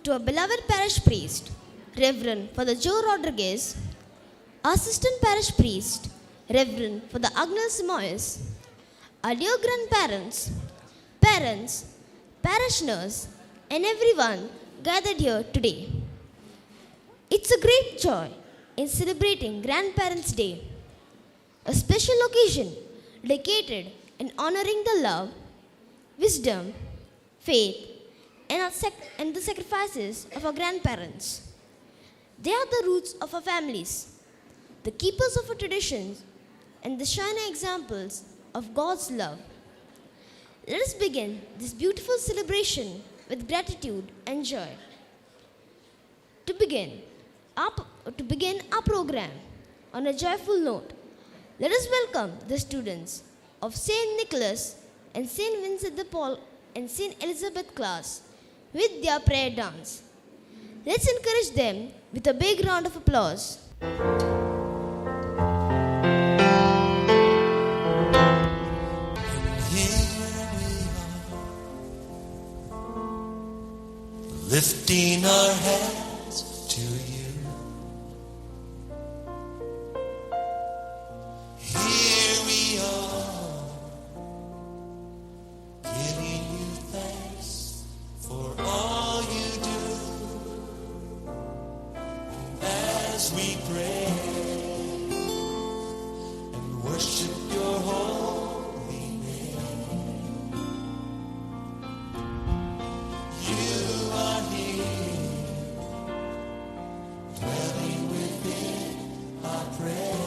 To our beloved parish priest, Reverend Father Joe Rodriguez, Assistant Parish Priest, Reverend Father Agnes Moyes, our dear grandparents, parents, parishioners, and everyone gathered here today. It's a great joy in celebrating Grandparents' Day, a special occasion dedicated in honoring the love, wisdom, faith, and the sacrifices of our grandparents. They are the roots of our families, the keepers of our traditions, and the shining examples of God's love. Let us begin this beautiful celebration with gratitude and joy. To begin our program on a joyful note, let us welcome the students of St. Nicholas and St. Vincent de Paul and St. Elizabeth class with their prayer dance. Let's encourage them with a big round of applause. Lifting our hands to you. Here we are, giving you thanks for all you do. As we pray and worship your holy name, you are here, dwelling within our prayer.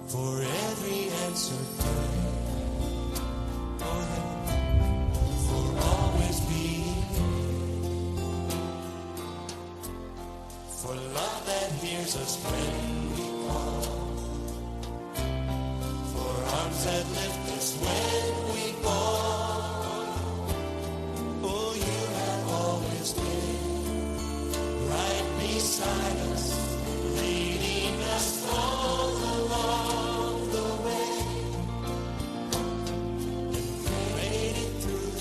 For every answered prayer, for always being here, for love that hears us when we call, for arms that lift us when we fall. Oh, you have always been right beside us, leading us all along the way, and made it through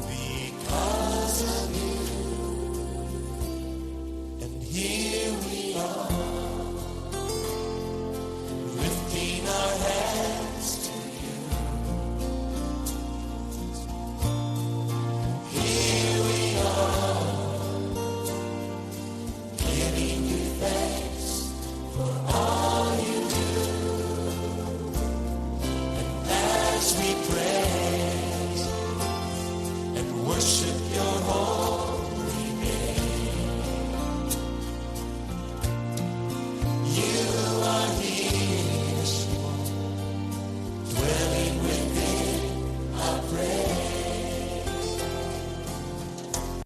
because of you. And here we are, lifting our hands to you. Here we are, giving you thanks for all you do. And as we praise and worship your holy name, you are here, dwelling within our praise.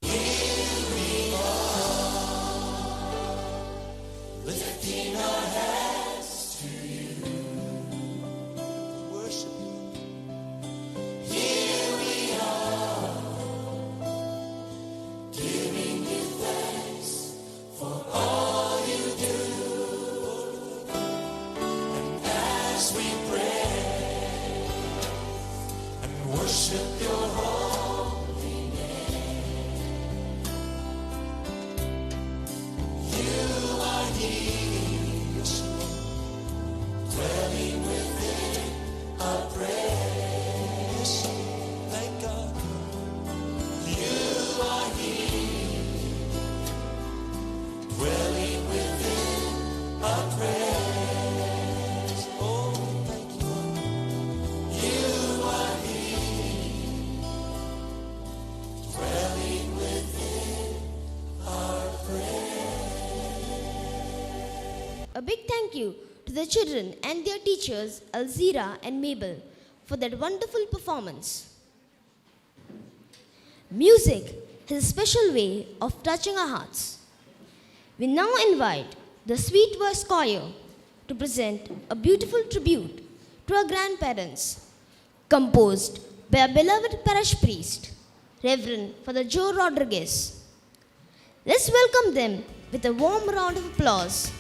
Here we are, lifting our hands to you. Worship you. Here we are, giving you thanks for all you do. And as we pray and worship your holy name, you are here, dwelling within our praise. Thank God. You are here, dwelling within our praise. Oh, thank you. You are here, dwelling within our praise. A big thank you to the children and their teachers, Alzira and Mabel, for that wonderful performance. Music has a special way of touching our hearts. We now invite the Sweet Voice Choir to present a beautiful tribute to our grandparents, composed by our beloved parish priest, Reverend Father Joe Rodriguez. Let's welcome them with a warm round of applause.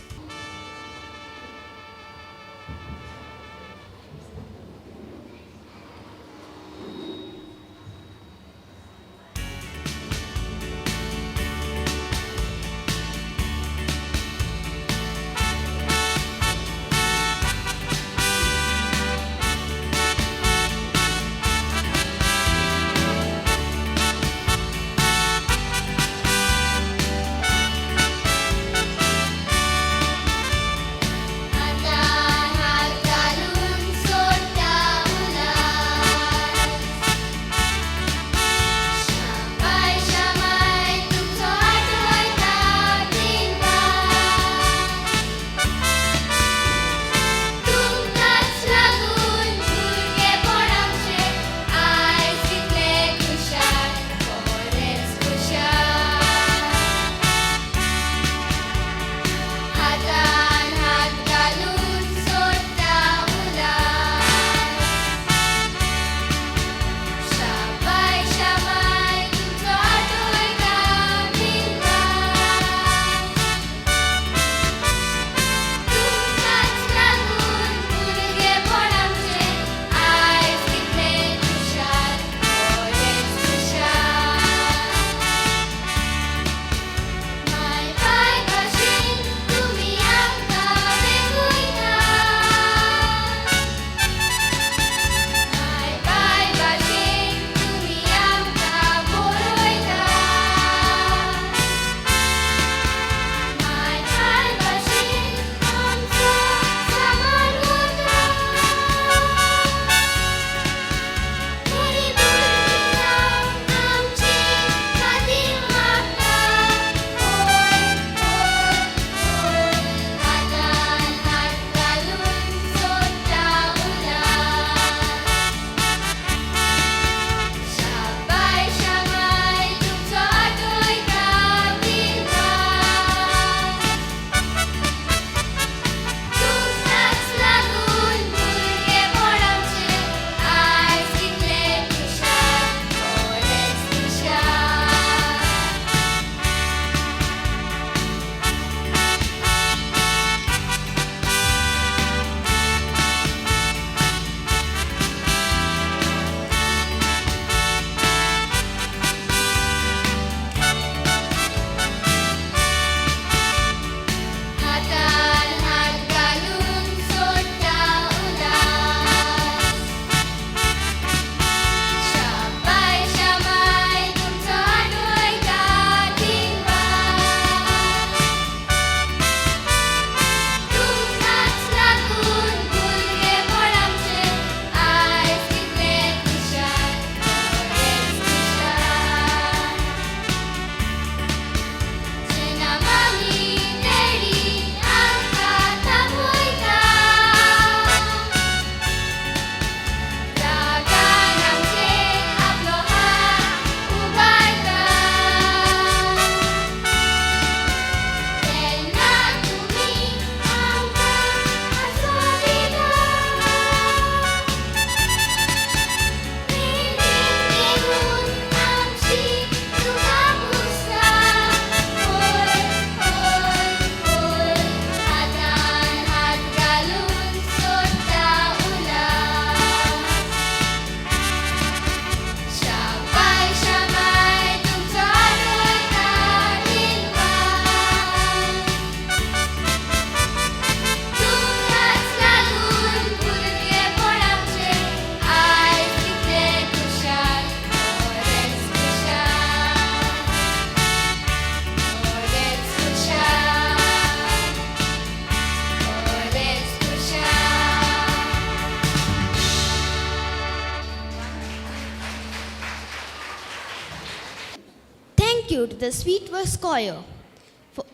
thank you to the Sweet Voice Choir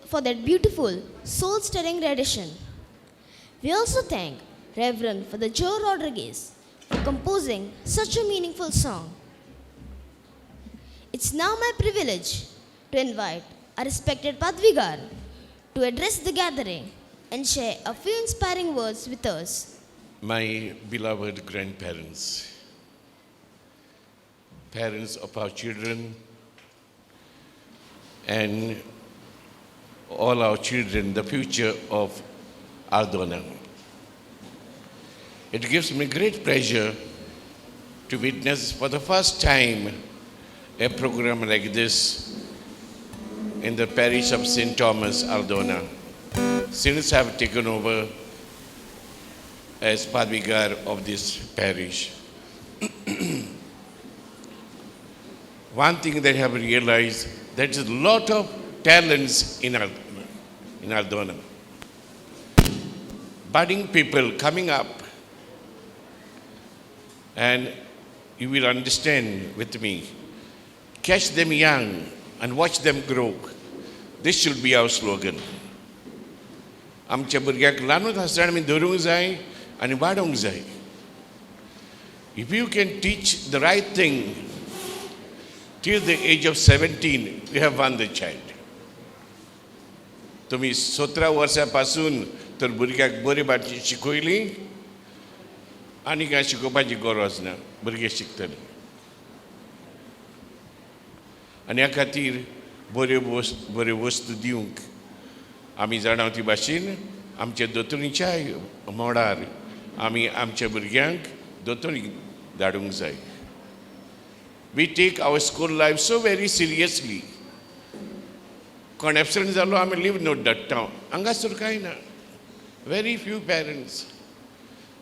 for that beautiful, soul-stirring rendition. We also thank Reverend Father Joe Rodriguez for composing such a meaningful song. It's now my privilege to invite our respected Padvigar to address the gathering and share a few inspiring words with us. My beloved grandparents, parents of our children, and all our children, the future of Aldona. It gives me great pleasure to witness for the first time a program like this in the parish of St. Thomas, Aldona, since I have taken over as Padvigar of this parish. One thing that I have realized, there is a lot of talents in Aldona. Budding people coming up, and you will understand with me. Catch them young and watch them grow. This should be our slogan. आमच्या भुरग्याक ल्हानूच आसतना आमी धरूंक जाय आनी वाडोवंक जाय. If you can teach the right thing till the age of 17, you have won the child. तुम्ही 17 वर्सां तर भुरग्याक बरे भाशेन शिकयली आनी काय शिकोवपाची गरज ना, भुरगे शिकतले. आनी ह्या खातीर बऱ्यो वस्तू दिवंक आमी जाणा ती भाशेन आमच्या दोतोरीच्याय मोडार आमी आमच्या भुरग्यांक दोतोरी धाडूंक जाय. We take our school life so very seriously. कोण एबसेंट जालो आमी लीव नोट धाडटा, हांगासर कांय ना. Very few parents,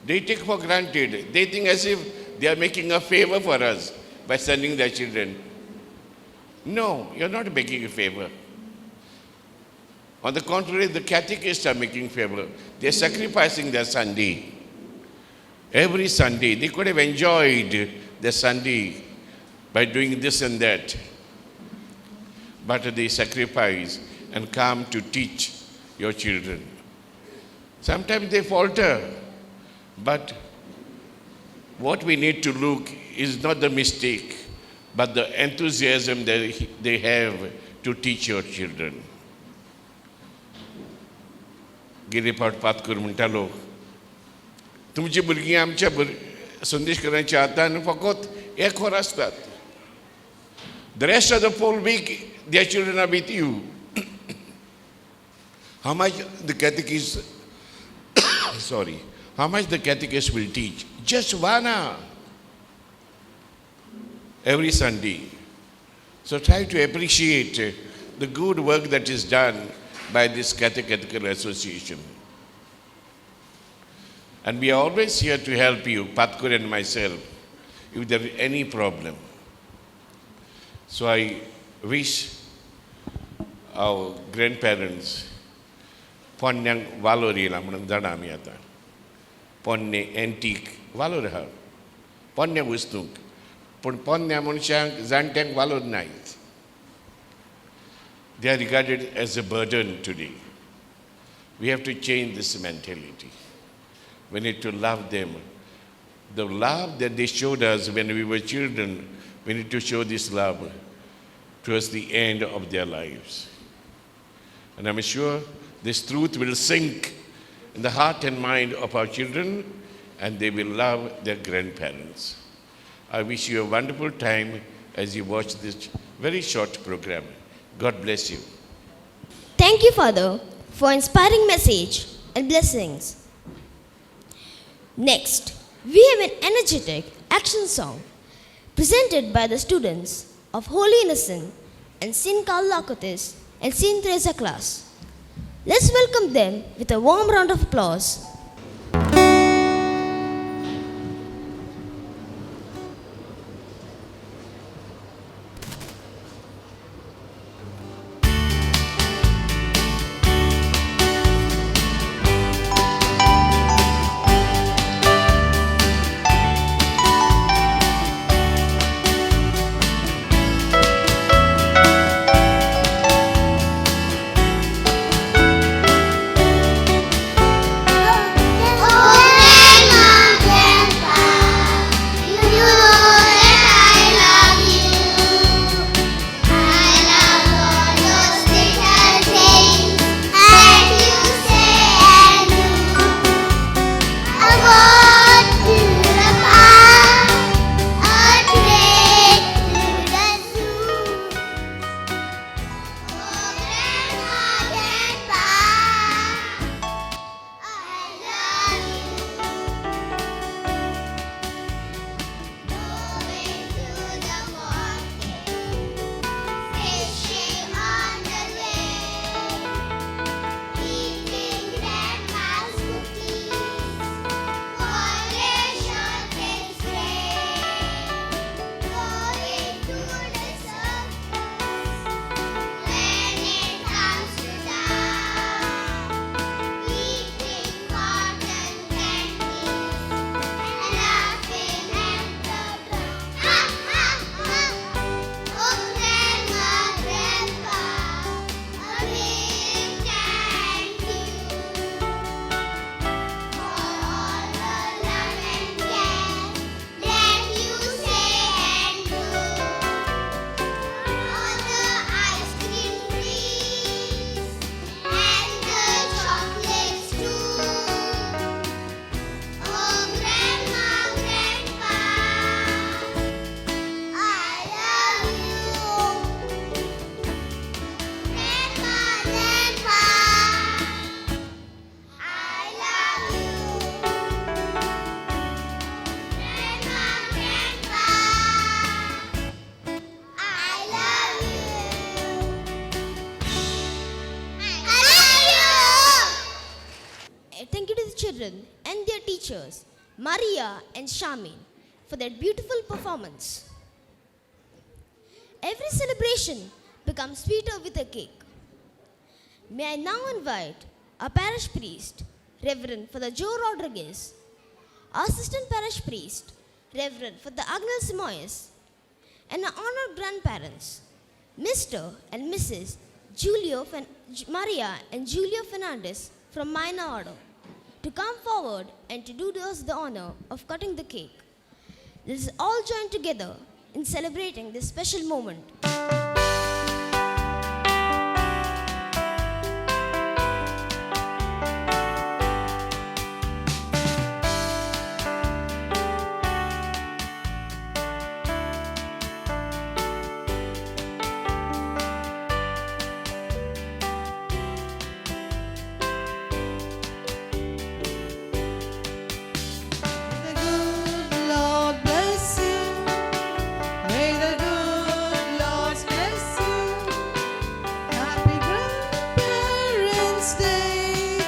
they take for granted. They think as if they are making a favor for us by sending their children. No, you're not making a favor. On the contrary, the catechists are making favor. They're sacrificing their Sunday. Every Sunday, they could have enjoyed their Sunday by doing this and that. But they sacrifice and come to teach your children. Sometimes they falter, but what we need to look is not the mistake, but the enthusiasm that they have to teach your children. गिरीपाट पातकूर म्हणटालो, तुमची भुरगीं आमच्या संदेशकारांच्या हातान फकत एक वर आसतात. The rest of the whole week, their children are with you. How much the catechist how much the catechist will teach? Just 1 hour every Sunday. So try to appreciate the good work that is done by this catechetical association. And we are always here to help you, Patkur and myself, if there is any problem. So I wish our grandparents पोन्यांक वालोर येयला म्हणून जाणा आमी आतां. पोन्ने antique वालोर आहा पोन्न्या वस्तूंक, पूण पोन्न्या मनशांक जाणट्यांक वालोर नायत. They are regarded as a burden today. We have to change this mentality. We need to love them. The love that they showed us when we were children, we need to show this love towards the end of their lives. And I'm sure this truth will sink in the heart and mind of our children, and they will love their grandparents. I wish you a wonderful time as you watch this very short program. God bless you. Thank you, Father, for inspiring message and blessings. Next, we have an energetic action song presented by the students of Holy Innocent and St. Carl Acutis and St. Teresa class. Let's welcome them with a warm round of applause. children and their teachers, Maria and Shamin, for their beautiful performance. Every celebration becomes sweeter with a cake. May I now invite our parish priest, Reverend Father Joe Rodriguez, assistant parish priest, Reverend Father Agnel Simoes, and our honored grandparents, Mr. and Mrs. Maria and Julio Fernandez from Minor Order, to come forward and to do us the honor of cutting the cake. Let us all join together in celebrating this special moment. The good Lord bless you. May the good Lord bless you. Happy Grandparents' Day.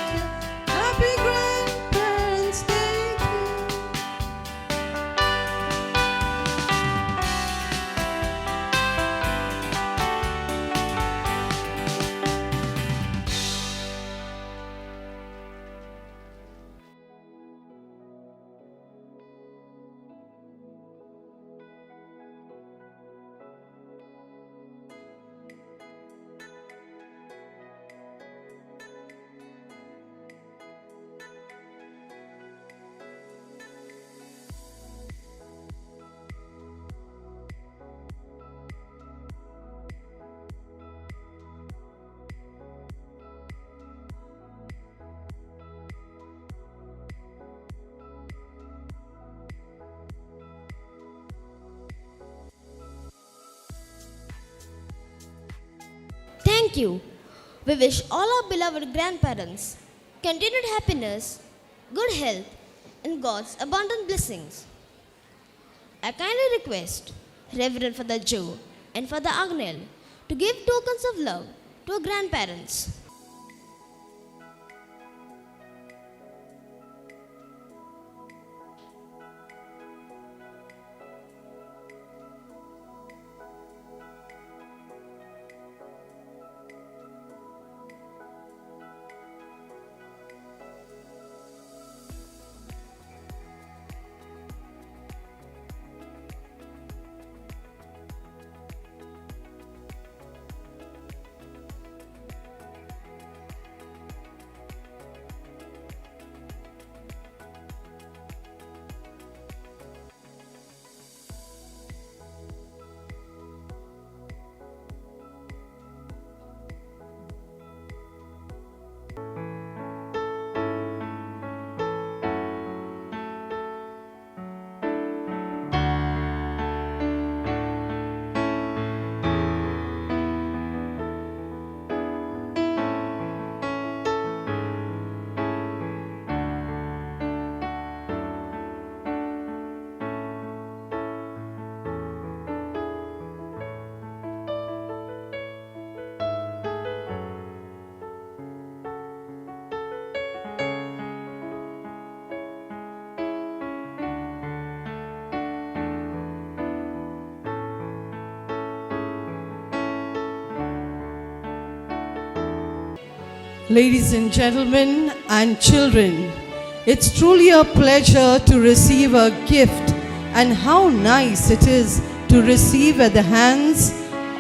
Happy Grandparents' Day. Thank you. We wish all our beloved grandparents continued happiness, good health, and God's abundant blessings. I kindly request Reverend Father Joe and Father Agnel to give tokens of love to our grandparents. Ladies and gentlemen and children, it's truly a pleasure to receive a gift, and how nice it is to receive at the hands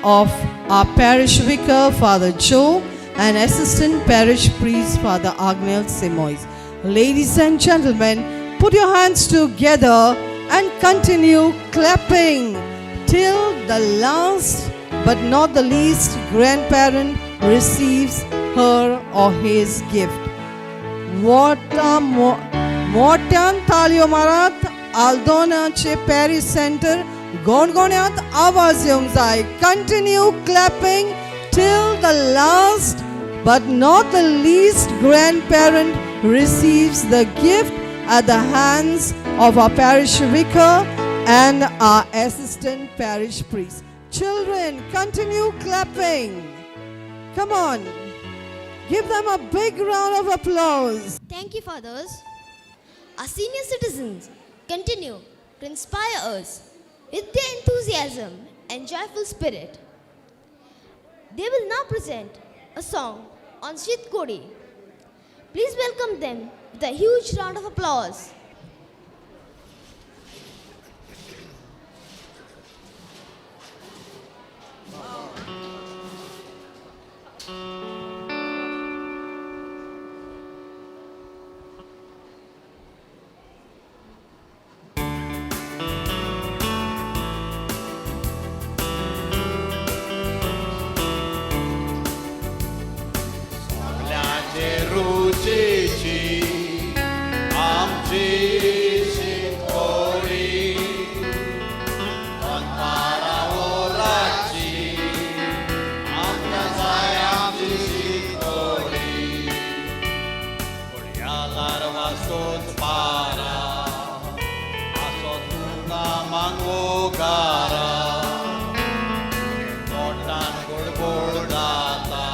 of our parish vicar, Father Joe, and assistant parish priest, Father Agnel Simoes. Ladies and gentlemen, put your hands together and continue clapping till the last but not the least grandparent receives her or his gift. मोठ्यान ताळयो मारात आल्दोनाचे Paris centre गोणगोण्यात आवाज येवंक जाय. Continue clapping till the last but not the least grandparent receives the gift at the hands of our parish vicar and our assistant parish priest. Children, continue clapping. Come on. Give them a big round of applause. Thank you, fathers. Our senior citizens continue to inspire us with their enthusiasm and joyful spirit. They will now present a song on Shit Kodi. Please welcome them with a huge round of applause. सगळ्याचे रुचीची आमची शितोडी पंथारा ओराची आमकां जाय आमची शितोडी पुण्याकार वासोच पारा आसो तुका मागोगारा तोटान गोडगोड जाता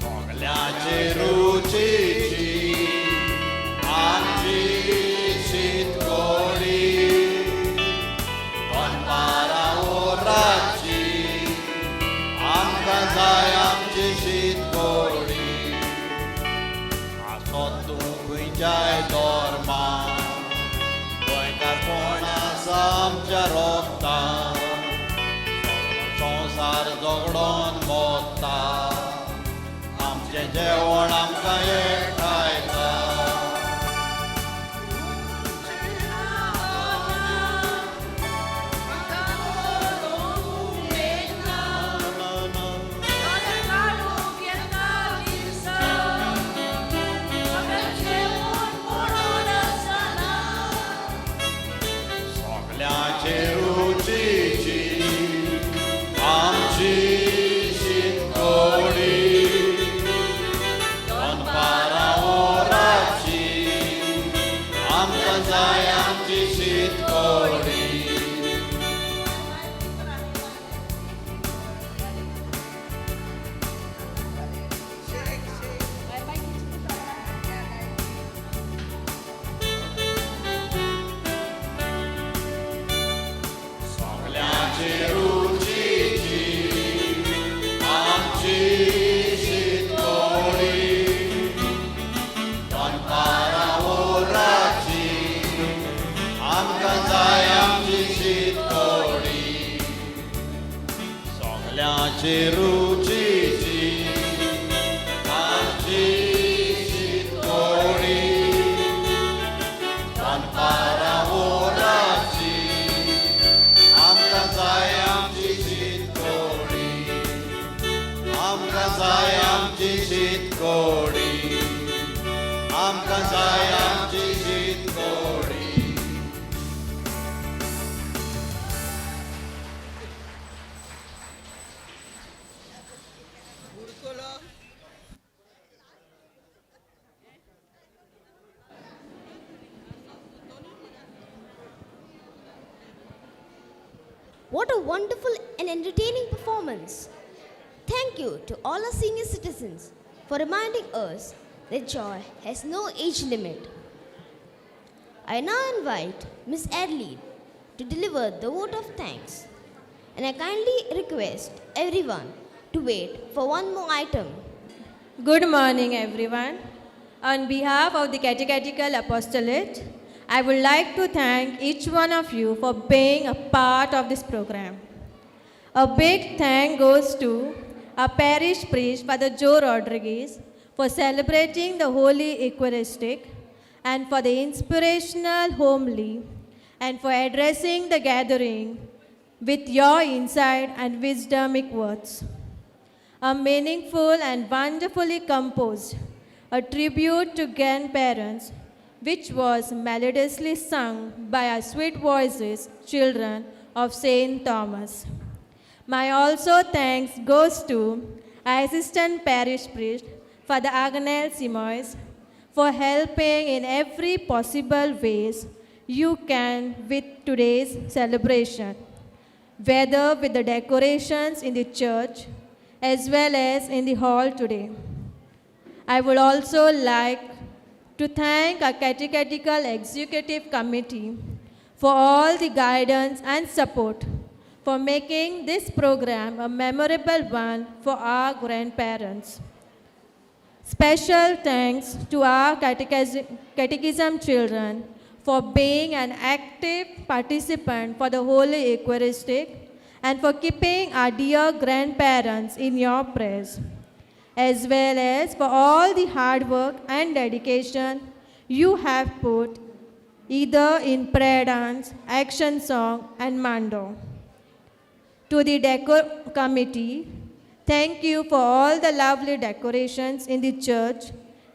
सगळ्याचे रुचीची आमची शितकोडी पंथारा ओराची आमकां जाय आमची शितकोडी आसो तूं खंयच्याय धर्मान गोंयकारपण आसा आमच्या रोगतान संवसार झगडोन मोडटा आमचें जेवण आमकां एकठांयता सगळ्याचे रुचीची आमची शितकोडी पंथारा ओराची आमकां जाय आमची शितकोडी सगळ्याचे रुचीची आमची शितकोडी पंथारा ओराची आमकां जाय आमची शितकोडी सगळ्याचे रुचीची आमची शितकोडी पंथारा ओराची आमकां जाय आमची शितकोडी आमकां जाय आमची शितकोडी आमकां जाय आमची शितकोडी What a wonderful and entertaining performance. Thank you to all our senior citizens for reminding us that joy has no age limit. I now invite Miss Adelaide to deliver the vote of thanks, and I kindly request everyone to wait for one more item. Good morning, everyone. On behalf of the Catechetical Apostolate, I would like to thank each one of you for being a part of this program. A big thank goes to our parish priest, Father Joe Rodriguez, for celebrating the Holy Eucharistic and for the inspirational homily and for addressing the gathering with your insight and wisdomic words. A meaningful and wonderfully composed, a tribute to grandparents, which was melodiously sung by our sweet voices children of St. Thomas. My also thanks goes to Assistant Parish Priest Father Agnel Simoes for helping in every possible ways you can with today's celebration, whether with the decorations in the church as well as in the hall today. I would also like to thank our Catechetical Executive Committee for all the guidance and support for making this program a memorable one for our grandparents. Special thanks to our catechism children for being an active participant for the Holy Eucharistic and for keeping our dear grandparents in your prayers, as well as for all the hard work and dedication you have put either in prayer dance, action song, and mando. To the decor committee, thank you for all the lovely decorations in the church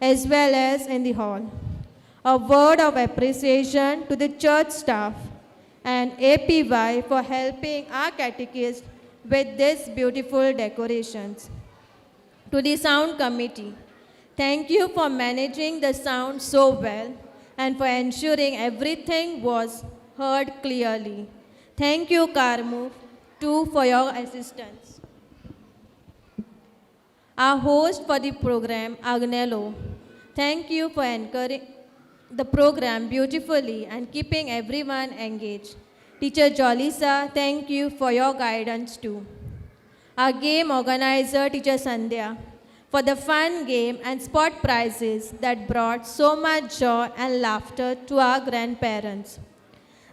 as well as in the hall. A word of appreciation to the church staff and APY for helping our catechist with these beautiful decorations. To the sound committee, thank you for managing the sound so well and for ensuring everything was heard clearly. Thank you, Karmu, too, for your assistance. Our host for the program, Agnello, thank you for anchoring the program beautifully and keeping everyone engaged. Teacher Jolisa, thank you for your guidance too. Our game organizer, Teacher Sandhya, for the fun game and spot prizes that brought so much joy and laughter to our grandparents.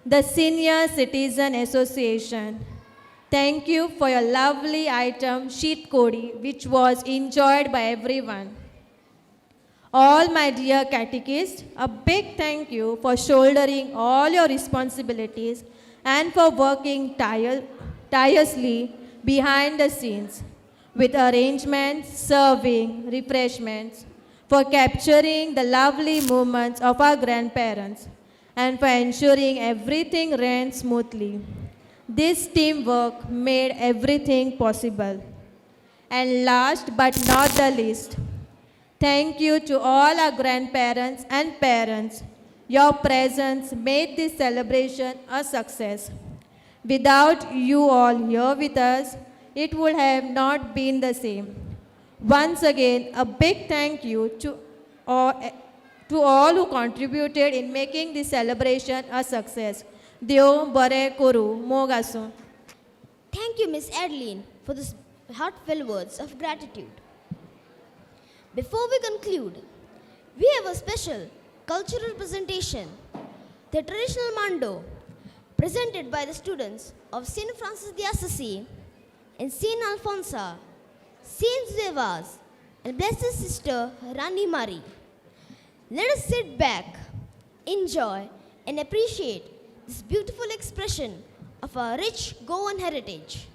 The Senior Citizen Association, thank you for your lovely item, Sheet Kodi, which was enjoyed by everyone. All my dear catechists, a big thank you for shouldering all your responsibilities and for working tirelessly behind the scenes with arrangements, serving, refreshments, for capturing the lovely moments of our grandparents and for ensuring everything ran smoothly. This teamwork made everything possible. And last but not the least, thank you to all our grandparents and parents. Your presence made this celebration a success. Without you all here with us, it would have not been the same. Once again, a big thank you to all who contributed in making this celebration a success. Deo bare koru mogasu. Thank you, Miss Adeline, for these heartfelt words of gratitude. Before we conclude, we have a special cultural presentation, the traditional mando, presented by the students of St. Francis de Assisi and St. Alfonso, St. Zevas, and Blessed Sister Rani Mari. Let us sit back, enjoy, and appreciate this beautiful expression of our rich Goan heritage.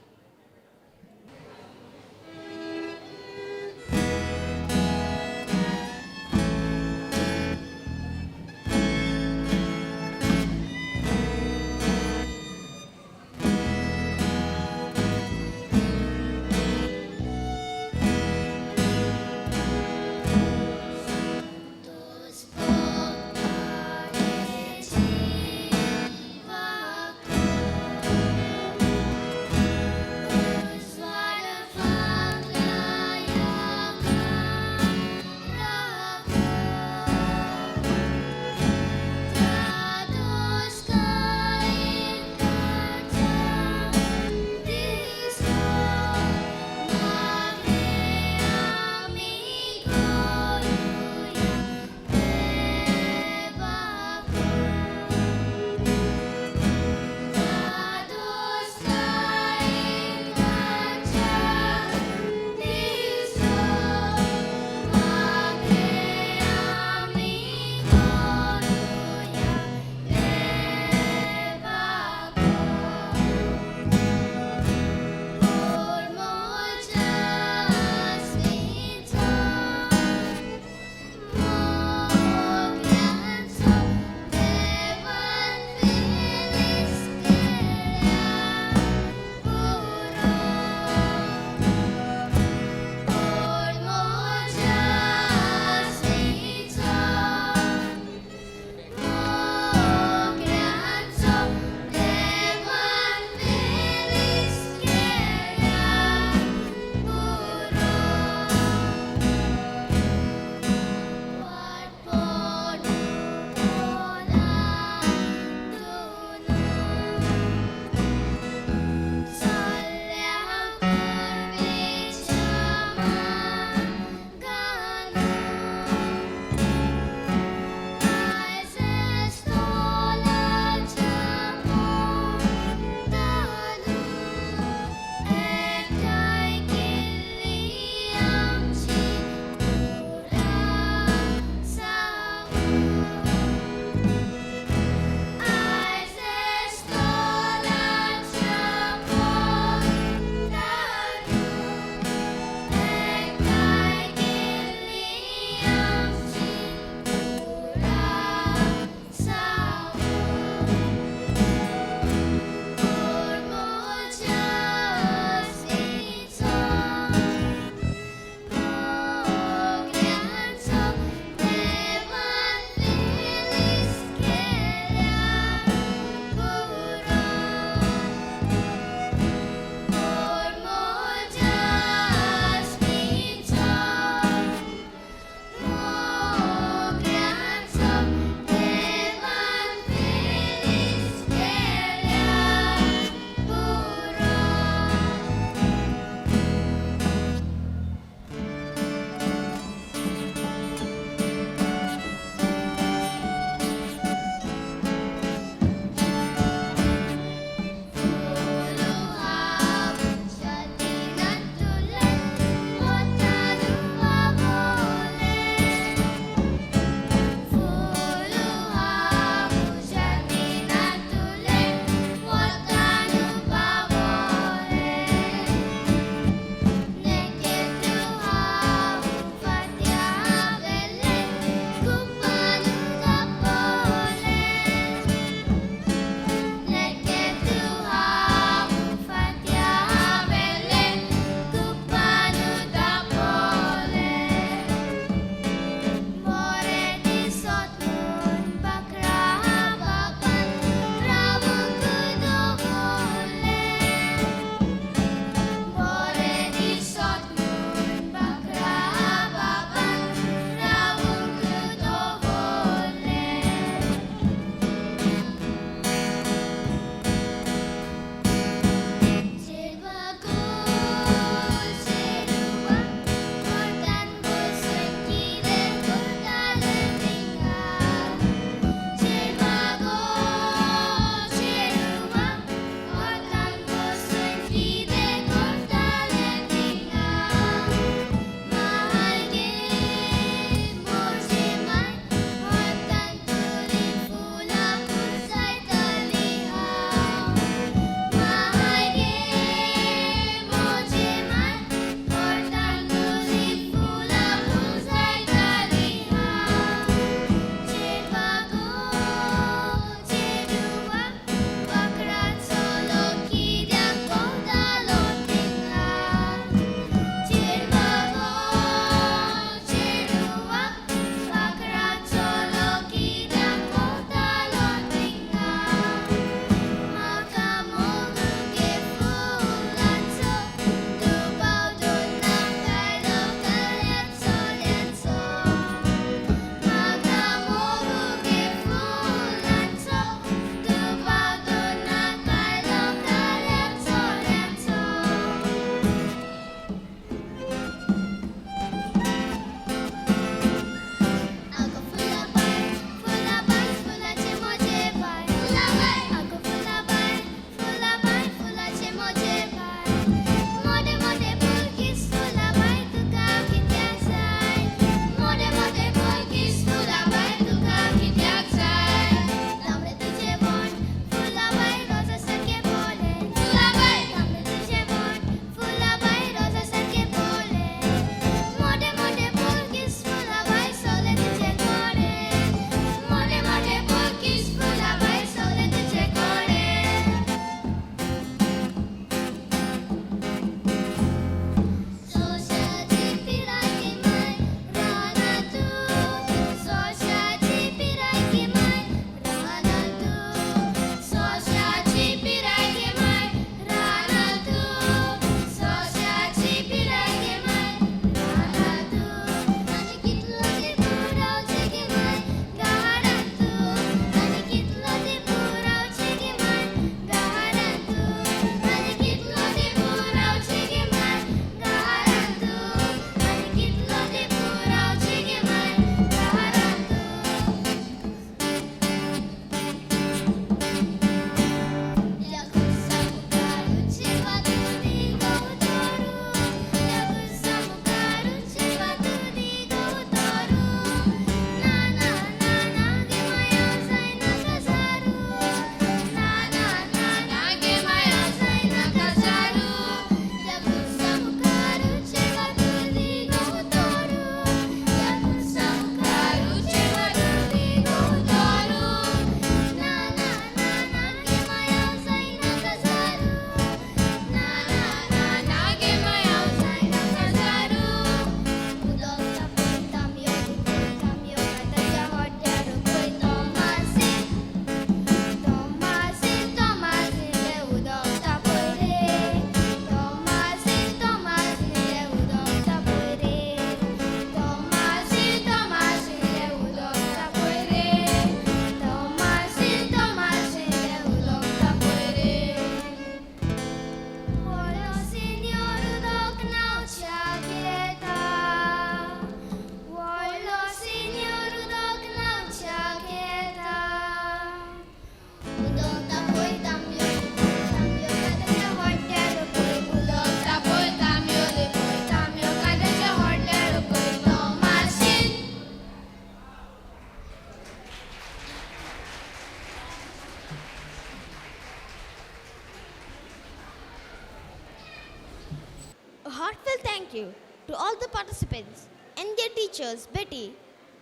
thank you to all the participants and their teachers Betty,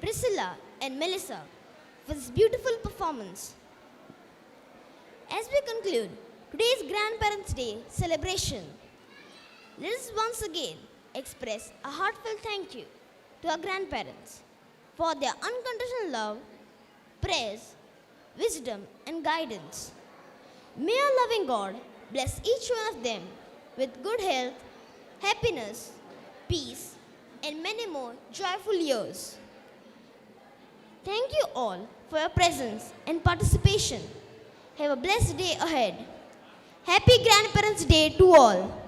Priscilla, and Melissa for this beautiful performance. As we conclude today's Grandparents' Day celebration, let us once again express a heartfelt thank you to our grandparents for their unconditional love, prayers, wisdom, and guidance. May our loving God bless each one of them with good health, happiness, peace, and many more joyful years. Thank you all for your presence and participation. Have a blessed day ahead. Happy Grandparents' Day to all.